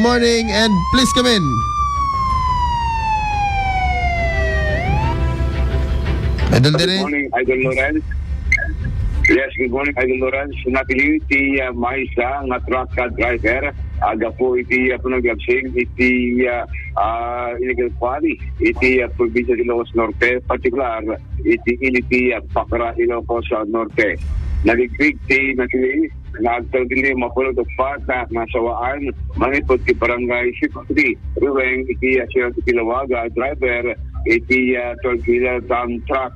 morning and please come in. Idol Good dire. morning, Idol Lawrence. Yes, good morning, Idol Lawrence. Napili iti Maisa nga truck driver. Aga po iti panagabsing iti illegal quarry. Iti probinsya de Ilocos Norte, particular iti Pakra, Ilocos Norte. Naligpig ti napili nagtagili mapulod og pata nga sawaan manipod ti barangay 63 ruweng iti Sierra Tilawaga driver iti 12-wheeler dump truck.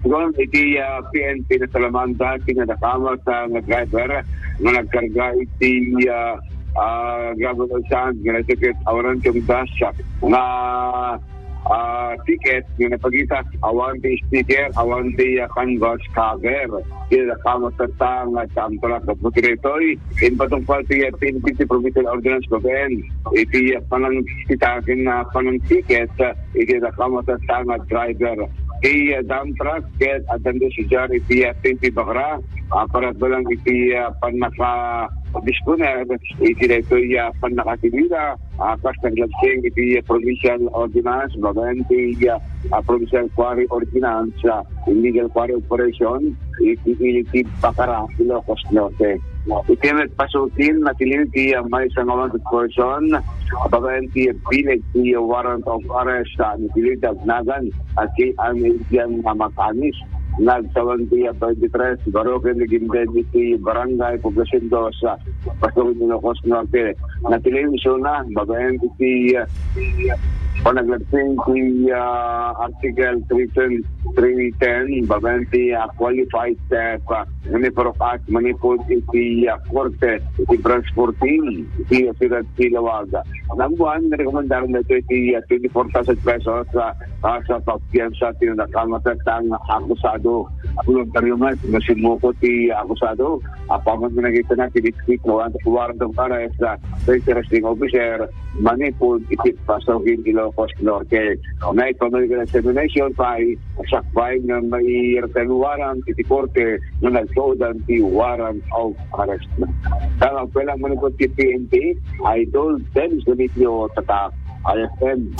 Kung iti PNP na Salamanda kinadakamat nga driver nga nagkarga iti gabot saan nga ticket awaran kong dasya nga ticket nga napagita awan di sticker awan di canvas cover kinadakamat sa nga samtala ka putiretoy in patungkol ti PNP Provincial Ordinance Government iti panang sitakin na panang ticket kinadakamat sa nga driver dump truck ket atando si Jar iti PNP Bakra para balang iti panaka disponer iti dito panakatibida kas naglabsing iti provincial ordinance bagan iti provincial quarry ordinance illegal quarry operation iti Bakra Ilocos Norte. Iti nagpasutin na tilin iti may sangawanted person bagan iti bilig iti warrant of arrest ni tilin dagnagan at kay American Makanis nagsawan ti 23 Baroque Legindes iti Barangay Poblacion 2 sa Pastor Ilocos Norte na television na babayan iti panaglagsing ti Article 310 babayan ti qualified Manipurok Act manipod iti Korte iti Branch 14 iti Sierra Tilawaga. Nambuhan narekomendaron na ito iti 24,000 pesos sa pagpiyansa tinakamat at ang akusado voluntaryo nga nasimuko ti akusado apaman mo nakita na tinitwit na warrant of arrest sa interesting officer manipod iti Pasawin Ilocos Norte na ipamaligan ng examination by sakbay na may return warrant iti korte na nagsuodan ti warrant of arrest. Kaya pala manipod ti PNP Idol Dennis Benitio Tatak IFM